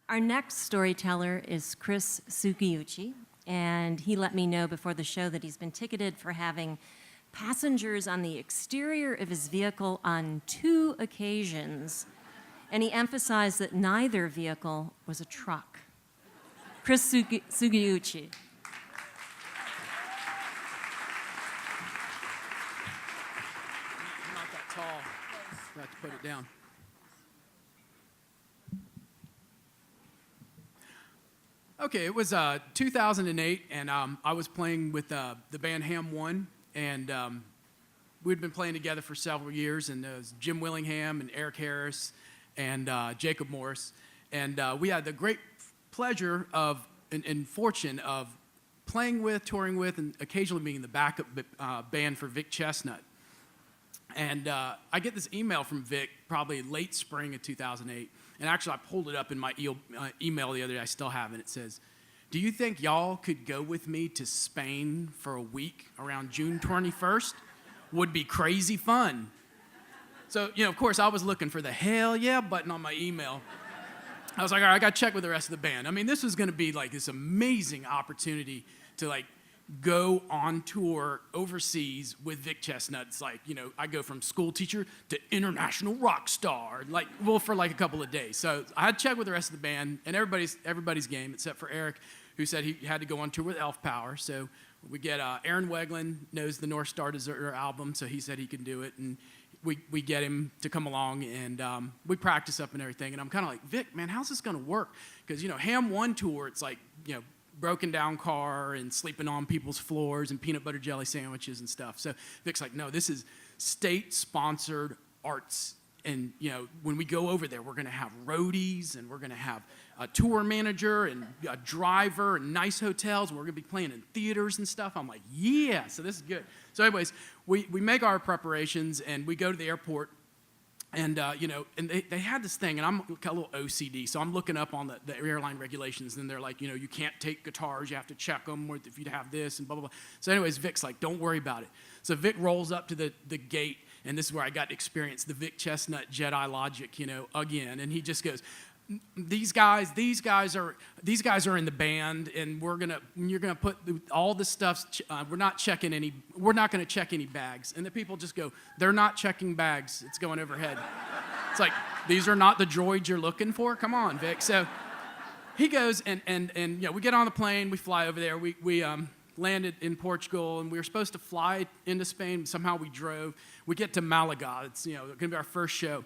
Our next storyteller is Chris Sugiuchi, and he let me know before the show that he's been ticketed for having passengers on the exterior of his vehicle on 2 occasions, and he emphasized that neither vehicle was a truck. Chris Sugiuchi. I'm not that tall. I have to put it down. Okay, it was 2008, and I was playing with the band Ham 1, and we'd been playing together for several years, and there was Jim Willingham and Eric Harris and Jacob Morris, and we had the great pleasure of and fortune of playing with, touring with, and occasionally being the backup band for Vic Chesnutt. And I get this email from Vic probably late spring of 2008. And actually, I pulled it up in my email the other day. I still have it. It says, "Do you think y'all could go with me to Spain for a week around June 21st? Would be crazy fun." So, of course, I was looking for the hell yeah button on my email. I was like, all right, I got to check with the rest of the band. I mean, this was going to be like this amazing opportunity to like go on tour overseas with Vic Chesnutt. It's like, I go from school teacher to international rock star, for like a couple of days. So I had to check with the rest of the band, and everybody's game, except for Eric, who said he had to go on tour with Elf Power. So we get Aaron Weglin, knows the North Star Deserter album, so he said he can do it, and we get him to come along, and we practice up and everything. And I'm kind of like, Vic, man, how's this going to work? Because, Ham 1 tour, it's like, broken down car and sleeping on people's floors and peanut butter jelly sandwiches and stuff. So Vic's like, no, this is state-sponsored arts. And, when we go over there, we're going to have roadies, and we're going to have a tour manager and a driver and nice hotels. We're going to be playing in theaters and stuff. I'm like, yeah, so this is good. So anyways, we make our preparations, and we go to the airport. And, and they had this thing, and I'm a little OCD, so I'm looking up on the airline regulations, and they're like, you can't take guitars, you have to check them, or if you have this, and blah, blah, blah. So anyways, Vic's like, don't worry about it. So Vic rolls up to the gate, and this is where I got to experience the Vic Chesnutt Jedi logic, again. And he just goes, these guys are in the band, and you're gonna put all the stuff. We're not gonna check any bags. And the people just go, they're not checking bags. It's going overhead. It's like, these are not the droids you're looking for. Come on, Vic. So he goes, and we get on the plane. We fly over there. We landed in Portugal, and we were supposed to fly into Spain. Somehow we drove. We get to Malaga. It's gonna be our first show.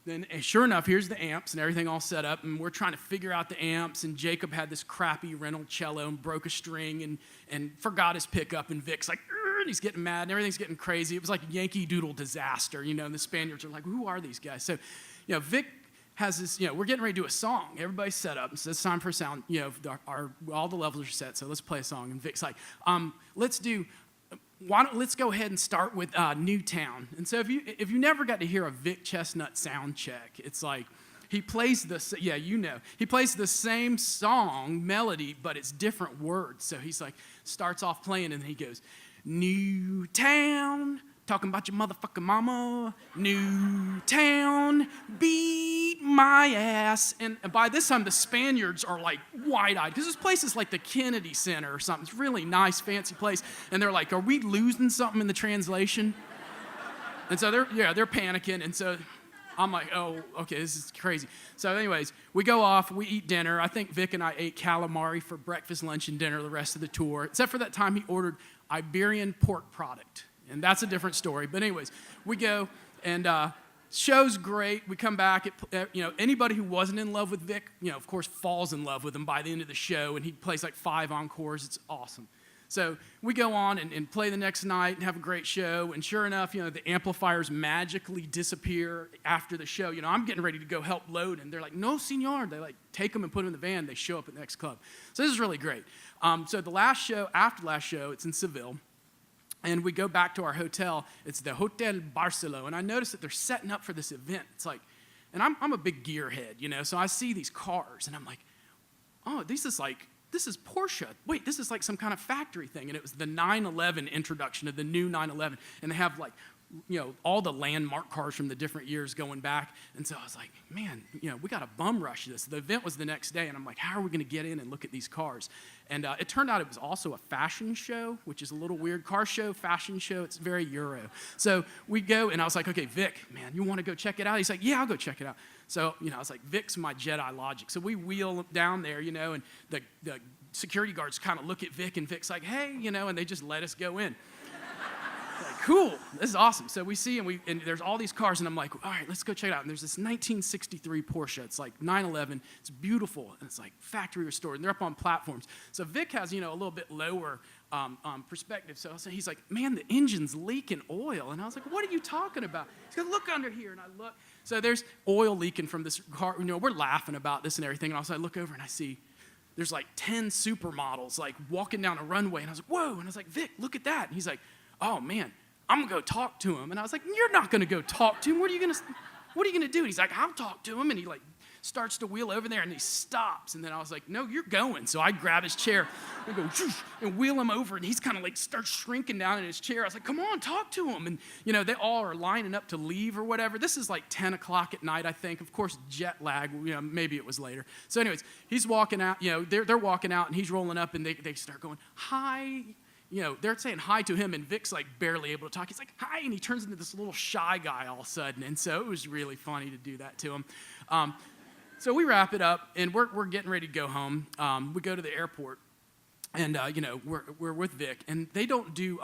And sure enough, here's the amps and everything all set up, and we're trying to figure out the amps, and Jacob had this crappy rental cello and broke a string and forgot his pickup, and Vic's like, and he's getting mad, and everything's getting crazy. It was like Yankee Doodle disaster, and the Spaniards are like, who are these guys? So, Vic has this, we're getting ready to do a song. Everybody's set up, so it's time for a sound, all the levels are set, so let's play a song. And Vic's like, let's go ahead and start with Newtown. And so if you never got to hear a Vic Chesnutt sound check, it's like he plays he plays the same song melody, but it's different words. So he's like starts off playing, and then he goes, Newtown, talking about your motherfucking mama. Newtown, beat my ass. And by this time, the Spaniards are like wide-eyed, because this place is like the Kennedy Center or something. It's a really nice, fancy place. And they're like, are we losing something in the translation? And so they're panicking. And so I'm like, oh, okay, this is crazy. So anyways, we go off, we eat dinner. I think Vic and I ate calamari for breakfast, lunch, and dinner the rest of the tour, except for that time he ordered Iberian pork product. And that's a different story. But anyways, we go, and show's great. We come back. Anybody who wasn't in love with Vic, of course, falls in love with him by the end of the show, and he plays like 5 encores. It's awesome. So we go on and play the next night and have a great show. And sure enough, the amplifiers magically disappear after the show. I'm getting ready to go help load, and they're like, no, senor. They like take them and put them in the van. They show up at the next club. So this is really great. So the after last show, it's in Seville. And we go back to our hotel. It's the Hotel Barceló. And I noticed that they're setting up for this event. It's like, and I'm a big gearhead, so I see these cars, and I'm like, oh, this is Porsche. Wait, this is like some kind of factory thing. And it was the 911 introduction of the new 911. And they have like all the landmark cars from the different years going back. And so I was like, man, we got to bum rush this. The event was the next day, and I'm like, how are we going to get in and look at these cars? And it turned out it was also a fashion show, which is a little weird. Car show, fashion show, it's very Euro. So we go, and I was like, okay, Vic, man, you want to go check it out? He's like, yeah, I'll go check it out. So, I was like, Vic's my Jedi logic. So we wheel down there, and the security guards kind of look at Vic, and Vic's like, hey, and they just let us go in. Like, cool, this is awesome. So we see, and there's all these cars, and I'm like, all right, let's go check it out. And there's this 1963 Porsche. It's like 911. It's beautiful, and it's like factory restored, and they're up on platforms. So Vic has, a little bit lower perspective. So he's like, man, the engine's leaking oil. And I was like, what are you talking about? He's like, look under here, and I look. So there's oil leaking from this car. We're laughing about this and everything, and also I look over, and I see there's like 10 supermodels like walking down a runway, and I was like, whoa. And I was like, Vic, look at that. And he's like, oh man, I'm gonna go talk to him. And I was like, you're not gonna go talk to him. What are you gonna do? And he's like, I'll talk to him. And he like starts to wheel over there, and he stops. And then I was like, no, you're going. So I grab his chair and go and wheel him over, and he's kind of like starts shrinking down in his chair. I was like, come on, talk to him. And they all are lining up to leave or whatever. This is like 10 o'clock at night, I think. Of course, jet lag. Maybe it was later. So anyways, he's walking out. They're walking out, and he's rolling up, and they start going, hi. They're saying hi to him, and Vic's like barely able to talk. He's like, hi, and he turns into this little shy guy all of a sudden. And so it was really funny to do that to him. So we wrap it up, and we're getting ready to go home. We go to the airport, and we're with Vic, and they don't do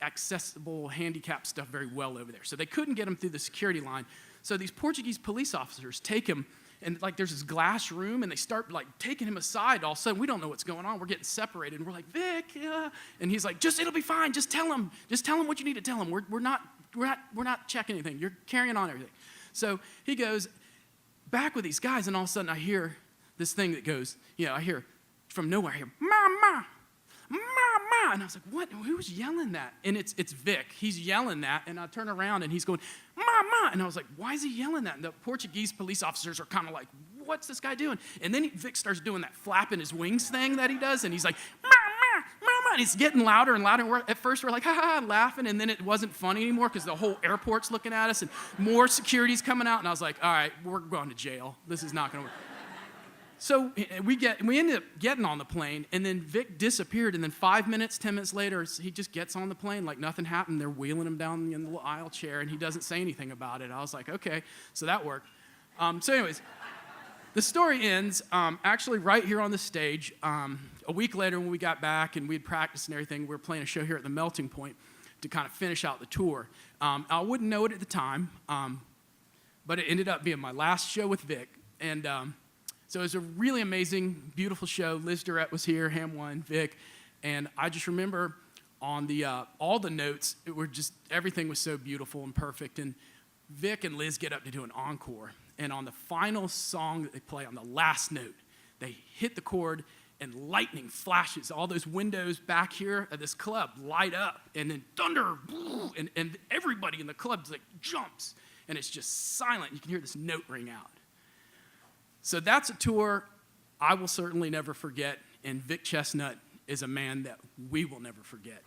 accessible handicap stuff very well over there. So they couldn't get him through the security line. So these Portuguese police officers take him, and like there's this glass room, and they start like taking him aside. All of a sudden, we don't know what's going on. We're getting separated, and we're like, Vic, yeah. And he's like, it'll be fine. Just tell him what you need to tell him. We're not checking anything. You're carrying on everything. So he goes back with these guys, and all of a sudden I hear this thing that goes, I hear from nowhere, I hear, mama, mama. And I was like, what? Who's yelling that? And it's Vic. He's yelling that, and I turn around, and he's going, mama. And I was like, why is he yelling that? And the Portuguese police officers are kind of like, what's this guy doing? And then Vic starts doing that flapping his wings thing that he does, and he's like, mama, mama. And it's getting louder and louder. And at first we're like, ha ha, laughing, and then it wasn't funny anymore because the whole airport's looking at us, and more security's coming out. And I was like, all right, we're going to jail. This is not going to work. So we ended up getting on the plane, and then Vic disappeared, and then 5 minutes, 10 minutes later, he just gets on the plane like nothing happened. They're wheeling him down in the little aisle chair, and he doesn't say anything about it. I was like, okay, so that worked. So anyways, the story ends actually right here on the stage. A week later when we got back and we had practiced and everything, we were playing a show here at the Melting Point to kind of finish out the tour. I wouldn't know it at the time, but it ended up being my last show with Vic, and so it was a really amazing, beautiful show. Liz Durrett was here, Ham 1, Vic, and I just remember on the all the notes, everything was so beautiful and perfect. And Vic and Liz get up to do an encore, and on the final song that they play, on the last note, they hit the chord, and lightning flashes. All those windows back here at this club light up, and then thunder, and everybody in the club like jumps, and it's just silent. You can hear this note ring out. So that's a tour I will certainly never forget, and Vic Chesnutt is a man that we will never forget.